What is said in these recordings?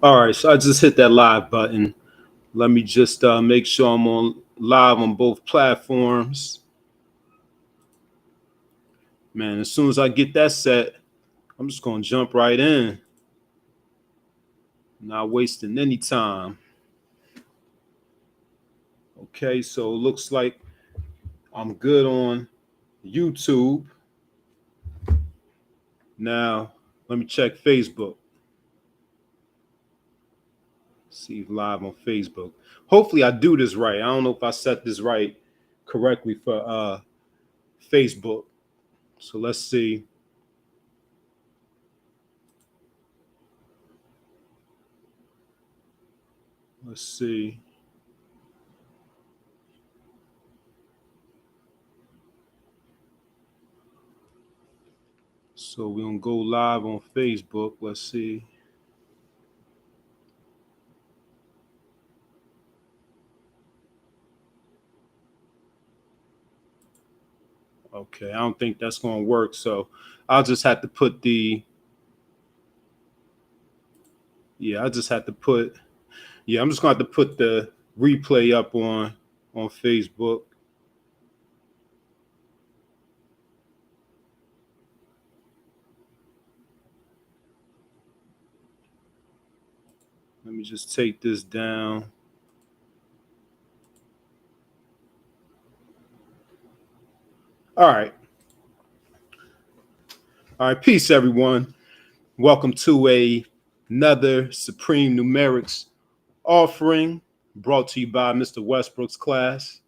All right, so I just hit that live button. Let me just make sure I'm on live on both platforms. Man, as soon as I get that set, I'm just gonna jump right in. Not wasting any time. Okay, so it looks like I'm good on YouTube. Now, let me check Facebook. See live on Facebook. Hopefully I do this right. I don't know if I set this right correctly for Facebook. So let's see. Let's see. So we're gonna go live on Facebook. Let's see. Okay, I don't think that's gonna work. So I'll just have to put the I just have to put I'm just gonna have to put the replay up on Facebook. Let me just take this down. All right. All right, peace everyone. Welcome to another Supreme Numerics offering brought to you by Mr. Westbrook's class.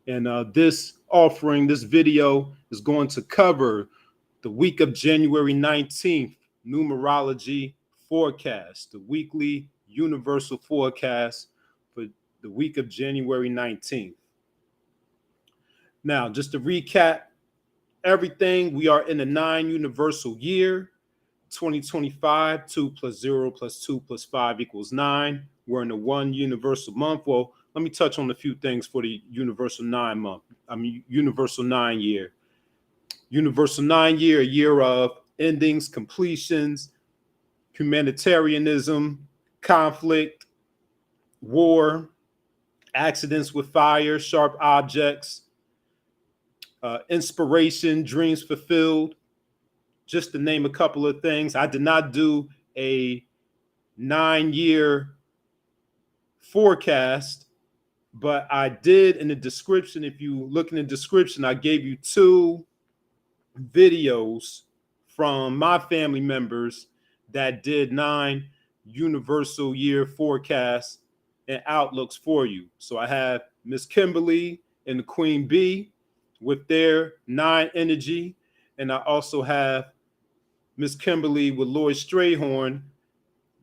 And this offering, this video is going to cover the week of January 19th numerology forecast, the weekly universal forecast for the week of January 19th. Now, just to recap everything, we are in a 9 universal year. 2025, 2 plus 0 plus 2 plus 5 equals 9. We're in a 1 universal month. Well, let me touch on a few things for the universal 9 month. Universal 9 year. Universal 9 year, a year of endings, completions, humanitarianism, conflict, war, accidents with fire, sharp objects, inspiration, dreams fulfilled, just to name a couple of things. I did not do a 9-year forecast, but I did in the description. If you look in the description, I gave you 2 videos from my family members that did 9 universal year forecasts and outlooks for you. So I have Miss Kimbaley and the Queen Bee with their 9 energy, and I also have Miss Kimbaley with Lloyd Strayhorn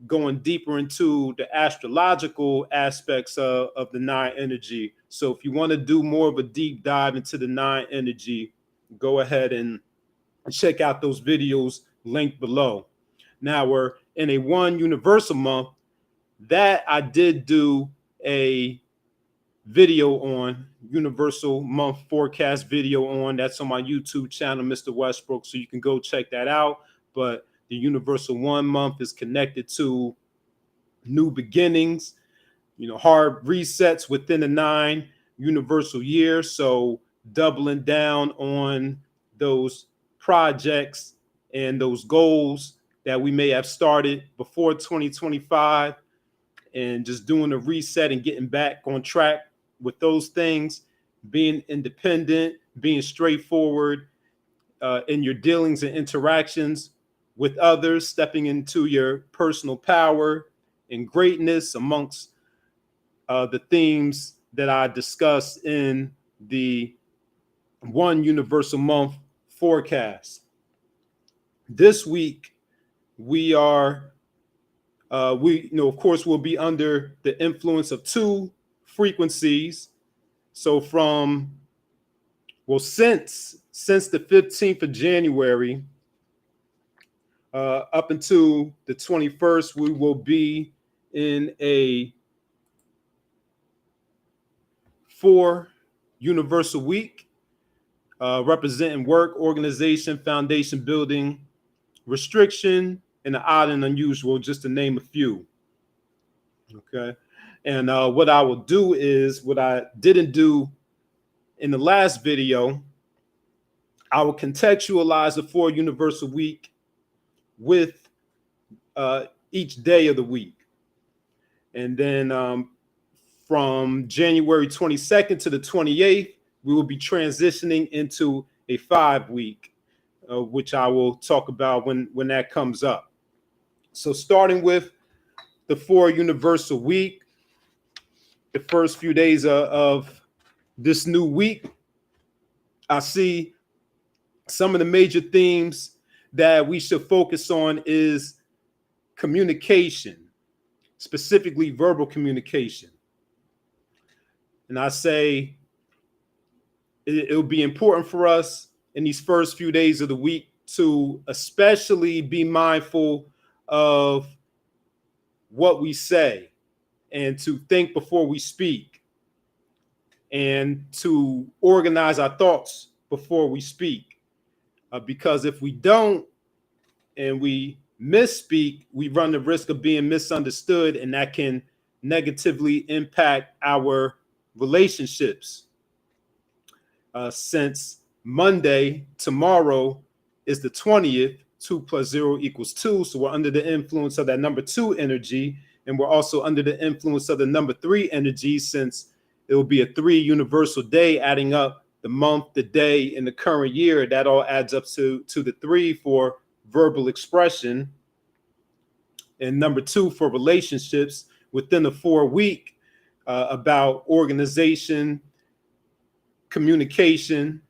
going deeper into the astrological aspects of the 9 energy. So if you want to do more of a deep dive into the 9 energy, go ahead and check out those videos linked below. Now we're in a 1 universal month that I did do a video on, universal month forecast video on. That's on my YouTube channel, Mr. Westbrook. So you can go check that out. But the universal 1 month is connected to new beginnings, hard resets within the 9 universal year. So doubling down on those projects and those goals that we may have started before 2025, and just doing a reset and getting back on track with those things, being independent, being straightforward in your dealings and interactions with others, stepping into your personal power and greatness amongst the themes that I discussed in the 1 universal month forecast. This week, we are, of course, we'll be under the influence of 2 frequencies. So since the 15th of January, up until the 21st, we will be in a 4 universal week, representing work, organization, foundation building, restriction, and the odd and unusual, just to name a few. Okay. And what I will do is what I didn't do in the last video, I will contextualize the 4 universal week with each day of the week. And then from January 22nd to the 28th, we will be transitioning into a 5-week, which I will talk about when that comes up. So starting with the 4 universal week, the first few days of this new week, I see some of the major themes that we should focus on is communication, specifically verbal communication. And I say it'll be important for us in these first few days of the week to especially be mindful of what we say and to think before we speak and to organize our thoughts before we speak. Because if we don't and we misspeak, we run the risk of being misunderstood, and that can negatively impact our relationships. Since Monday, tomorrow, is the 20th, 2 + 0 = 2. So we're under the influence of that number 2 energy, and we're also under the influence of the number 3 energy, since it will be a 3 universal day, adding up the month, the day, and the current year. That all adds up to the 3 for verbal expression, and number 2 for relationships within the 4-week, about organization, communication.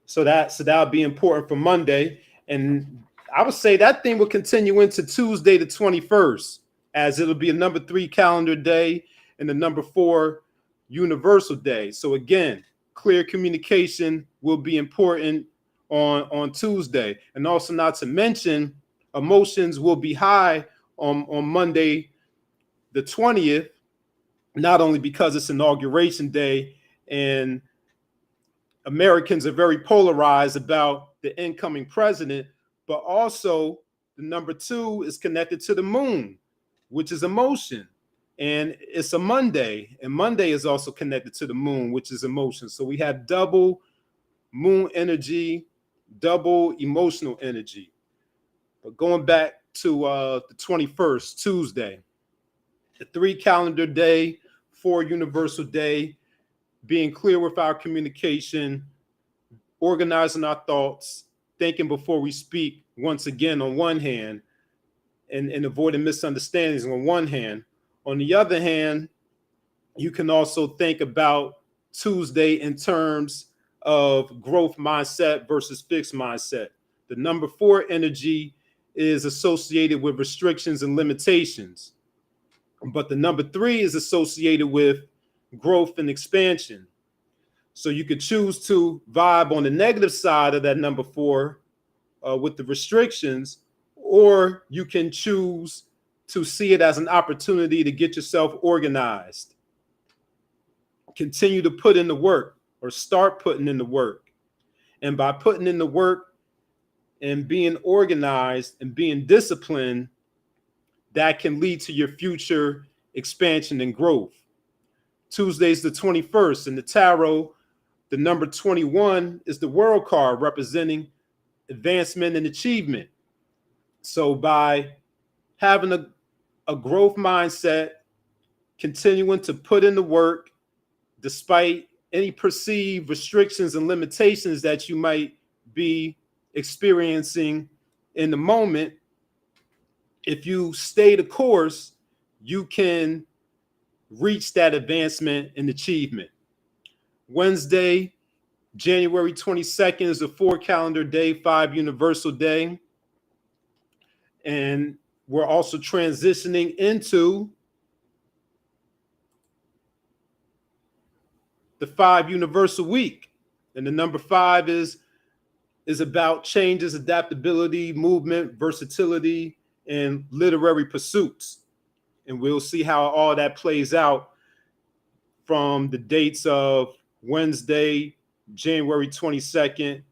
So that'll be important for Monday. And I would say that thing will continue into Tuesday the 21st, as it'll be a number 3 calendar day and the number 4 universal day. So again, clear communication will be important on Tuesday. And also, not to mention, emotions will be high on Monday the 20th, not only because it's inauguration day and Americans are very polarized about the incoming president, but also the number 2 is connected to the moon, which is emotion. And it's a Monday, and Monday is also connected to the moon, which is emotion. So we have double moon energy, double emotional energy. But going back to the 21st, Tuesday, the 3 calendar day, 4 universal day, being clear with our communication, organizing our thoughts, thinking before we speak, once again, on one hand, and avoiding misunderstandings on one hand. On the other hand, you can also think about Tuesday in terms of growth mindset versus fixed mindset. The number 4 energy is associated with restrictions and limitations, but the number 3 is associated with growth and expansion. So you could choose to vibe on the negative side of that number 4 with the restrictions, or you can choose to see it as an opportunity to get yourself organized. Continue to put in the work, or start putting in the work. And by putting in the work and being organized and being disciplined, that can lead to your future expansion and growth. Tuesday's the 21st. In the tarot, the number 21 is the World card, representing advancement and achievement. So by having a growth mindset, continuing to put in the work despite any perceived restrictions and limitations that you might be experiencing in the moment, if you stay the course, you can reach that advancement and achievement. Wednesday, January 22nd, is a 4 calendar day, 5 universal day. And we're also transitioning into the 5 universal week. And the number 5 is about changes, adaptability, movement, versatility, and literary pursuits. And we'll see how all that plays out from the dates of Wednesday, January 22nd,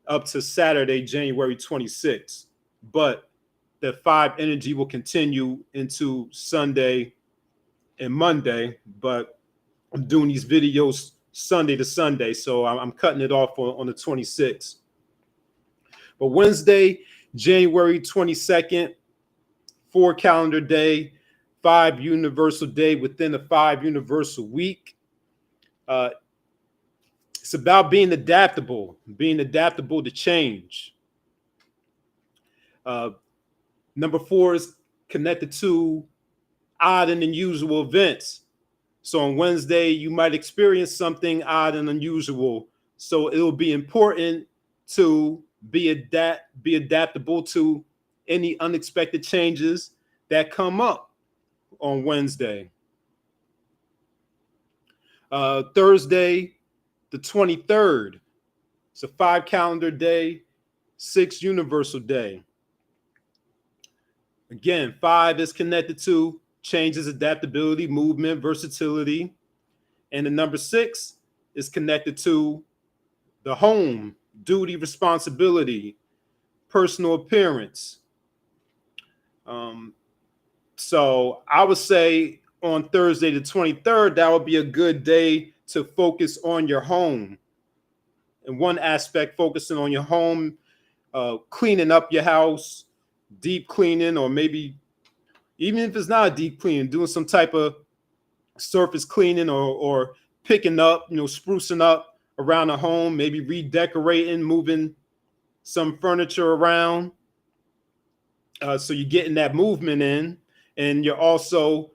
up to Saturday, January 26th. but the 5 energy will continue into Sunday and Monday. But I'm doing these videos Sunday to Sunday, so I'm cutting it off on the 26th. But Wednesday, January 22nd, 4 calendar day, 5 universal day within a 5 universal week. It's about being adaptable to change. Number 4 is connected to odd and unusual events. So on Wednesday, you might experience something odd and unusual. So it'll be important to be adaptable to any unexpected changes that come up on Wednesday. Thursday, the 23rd. It's a 5 calendar day, 6 universal day. Again, 5 is connected to changes, adaptability, movement, versatility. And the number 6 is connected to the home, duty, responsibility, personal appearance. So I would say on Thursday the 23rd, that would be a good day to focus on your home. In one aspect, focusing on your home, cleaning up your house, deep cleaning, or maybe even if it's not a deep cleaning, doing some type of surface cleaning or picking up, sprucing up around the home, maybe redecorating, moving some furniture around. So you're getting that movement in, and you're also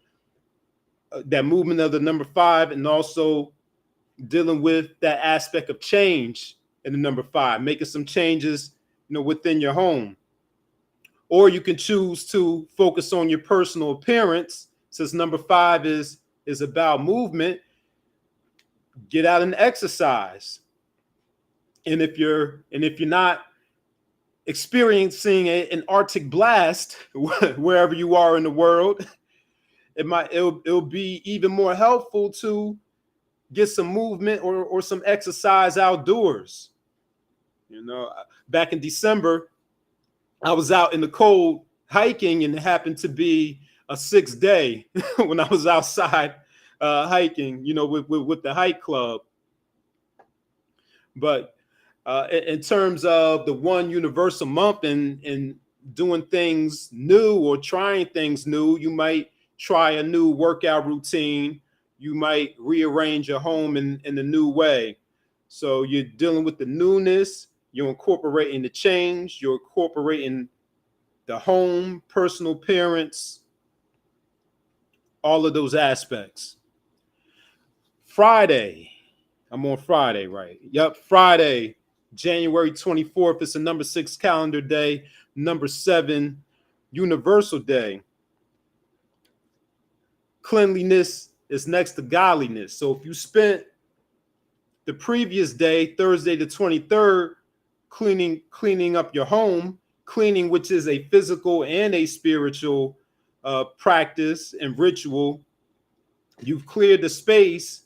that movement of the number 5, and also dealing with that aspect of change in the number 5, making some changes, within your home. Or you can choose to focus on your personal appearance, since number 5 is about movement. Get out and exercise. And if you're not experiencing an Arctic blast wherever you are in the world, it'll be even more helpful to get some movement or some exercise outdoors. Back in December, I was out in the cold hiking, and it happened to be a 6th day when I was outside hiking, with the hike club. But in terms of the one universal month and doing things new or trying things new, you might try a new workout routine. You might rearrange your home in a new way. So you're dealing with the newness, you're incorporating the change, you're incorporating the home, personal appearance, all of those aspects. Friday, I'm on Friday, right? Yep, Friday, January 24th. It's a number 6 calendar day, number 7 universal day. Cleanliness is next to godliness. So if you spent the previous day, Thursday the 23rd, cleaning up your home, cleaning, which is a physical and a spiritual practice and ritual, you've cleared the space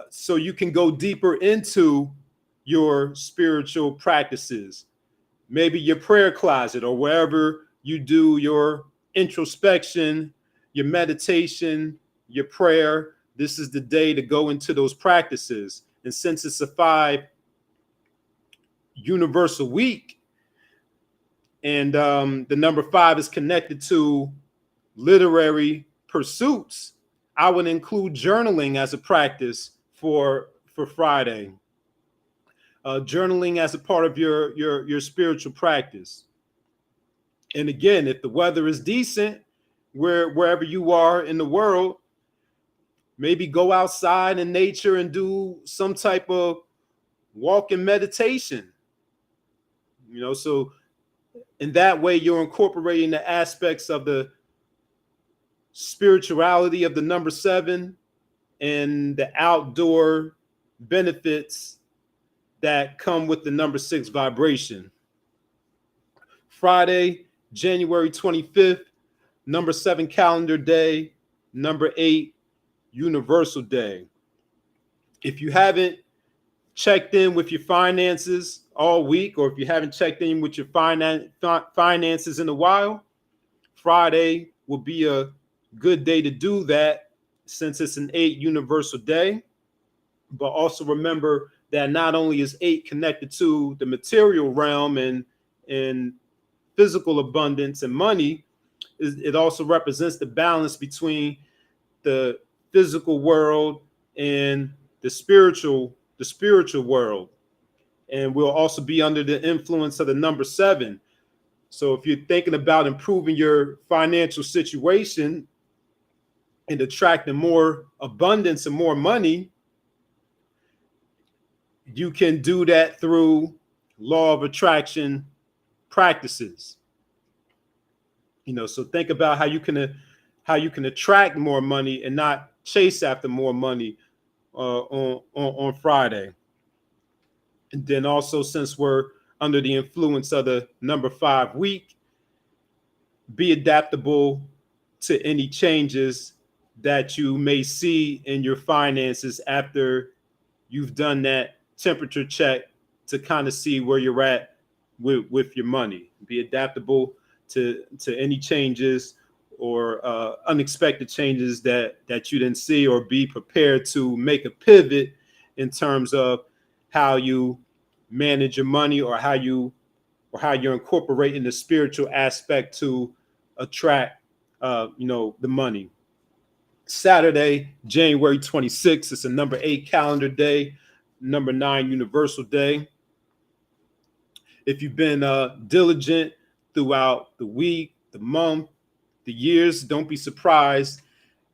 so you can go deeper into your spiritual practices. Maybe your prayer closet, or wherever you do your introspection, your meditation, your prayer. This is the day to go into those practices. And since it's a 5 universal week, and the number 5 is connected to literary pursuits, I would include journaling as a practice for Friday. Journaling as a part of your spiritual practice. And again, if the weather is decent, wherever you are in the world, maybe go outside in nature and do some type of walk and meditation. So in that way, you're incorporating the aspects of the spirituality of the number 7 and the outdoor benefits that come with the number 6 vibration. Friday, January 25th, number 7 calendar day, number 8 universal day. If you haven't checked in with your finances all week, or if you haven't checked in with your finances in a while, Friday will be a good day to do that, since it's an 8 universal day. But also remember that not only is 8 connected to the material realm and physical abundance and money, it also represents the balance between the physical world and the spiritual world. And we'll also be under the influence of the number 7. So if you're thinking about improving your financial situation and attracting more abundance and more money, you can do that through law of attraction practices. So think about how you can attract more money and not chase after more money on Friday. And then also, since we're under the influence of the number 5 week, be adaptable to any changes that you may see in your finances after you've done that temperature check to kind of see where you're at with your money. Be adaptable to any changes or unexpected changes that you didn't see, or be prepared to make a pivot in terms of how you manage your money, or how you're incorporating the spiritual aspect to attract the money. Saturday, January 26th, it's a number 8 calendar day, number 9 universal day. If you've been diligent throughout the week, the month, the years, don't be surprised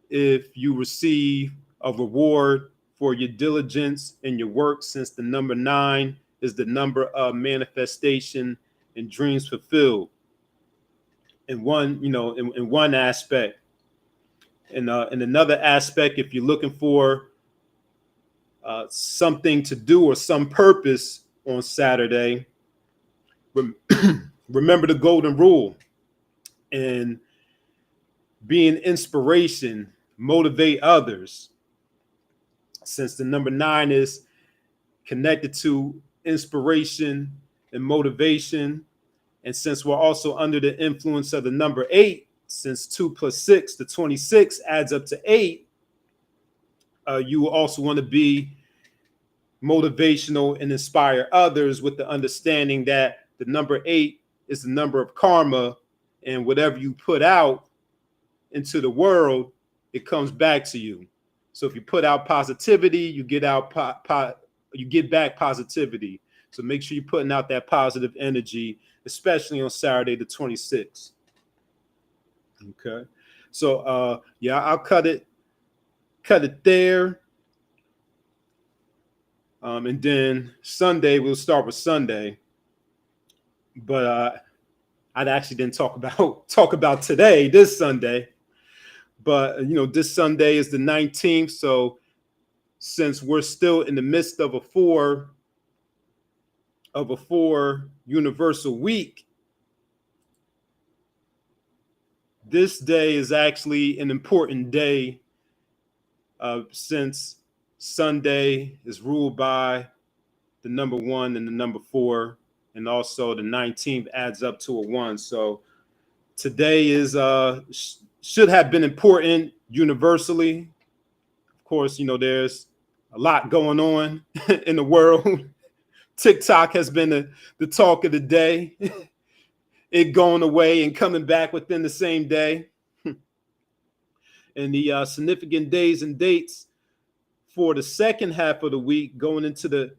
if you receive a reward for your diligence in your work, since the number 9 is the number of manifestation and dreams fulfilled in one aspect. And in another aspect, if you're looking for something to do or some purpose on Saturday, remember the golden rule and be an inspiration, motivate others. Since the number 9 is connected to inspiration and motivation, and since we're also under the influence of the number 8, since 2 plus 6, the 26 adds up to 8, you also want to be motivational and inspire others with the understanding that the number 8 is the number of karma, and whatever you put out into the world, it comes back to you. So if you put out positivity, you get out you get back positivity. So make sure you're putting out that positive energy, especially on Saturday the 26th. Okay. So I'll cut it there. And then Sunday, we'll start with Sunday. But I actually didn't talk about today, this Sunday. But this Sunday is the 19th. So since we're still in the midst of a four universal week, this day is actually an important day, since Sunday is ruled by the number 1 and the number 4, and also the 19th adds up to a 1. So today is should have been important universally. Of course, there's a lot going on in the world. TikTok has been the talk of the day. It going away and coming back within the same day. And the significant days and dates for the second half of the week, going into the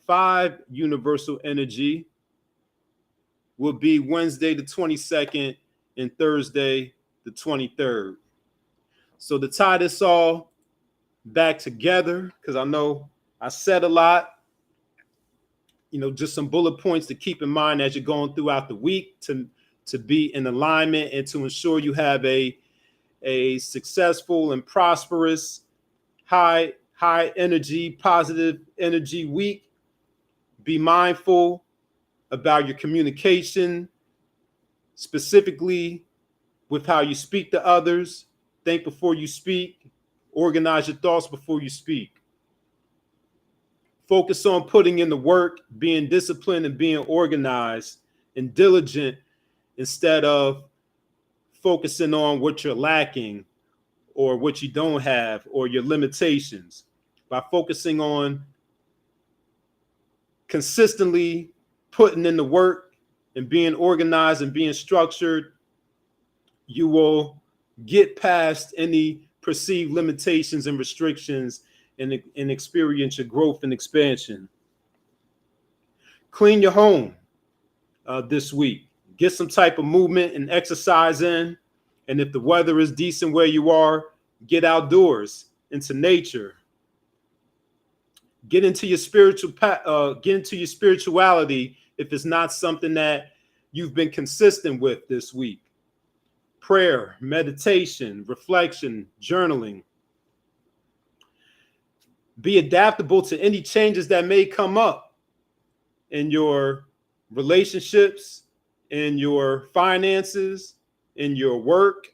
5 universal energy, will be Wednesday the 22nd and Thursday the 23rd. So to tie this all back together, because I know I said a lot, just some bullet points to keep in mind as you're going throughout the week to be in alignment and to ensure you have a successful and prosperous, high energy, positive energy week. Be mindful about your communication, specifically with how you speak to others. Think before you speak. Organize your thoughts before you speak. Focus on putting in the work, being disciplined and being organized and diligent instead of focusing on what you're lacking or what you don't have or your limitations. By focusing on consistently putting in the work and being organized and being structured, you will get past any perceived limitations and restrictions and experience your growth and expansion. Clean your home this week. Get some type of movement and exercise in. And if the weather is decent where you are, get outdoors into nature. Get into your spirituality if it's not something that you've been consistent with this week. Prayer, meditation, reflection, journaling. Be adaptable to any changes that may come up in your relationships, in your finances, in your work.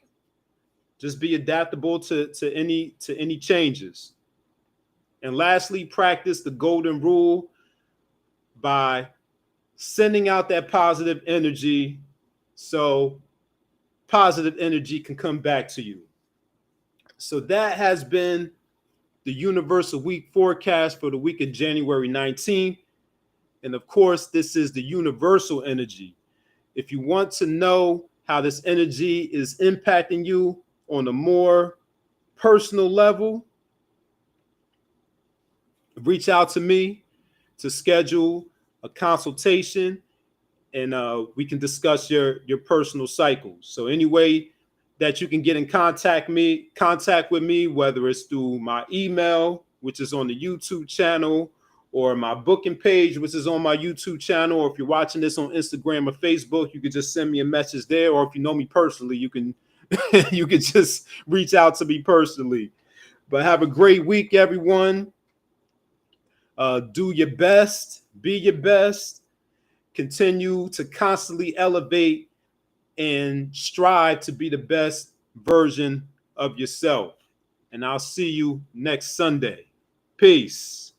Just be adaptable to any changes. And lastly, practice the golden rule by sending out that positive energy so positive energy can come back to you. So that has been the Universal Week forecast for the week of January 19th. And of course, this is the universal energy. If you want to know how this energy is impacting you on a more personal level, reach out to me to schedule a consultation, and we can discuss your personal cycles. So any way that you can get in contact with me, whether it's through my email, which is on the YouTube channel, or my booking page, which is on my YouTube channel, or if you're watching this on Instagram or Facebook, you can just send me a message there. Or if you know me personally, you can you can just reach out to me personally. But have a great week, everyone. Do your best, be your best, continue to constantly elevate and strive to be the best version of yourself. And I'll see you next Sunday. Peace.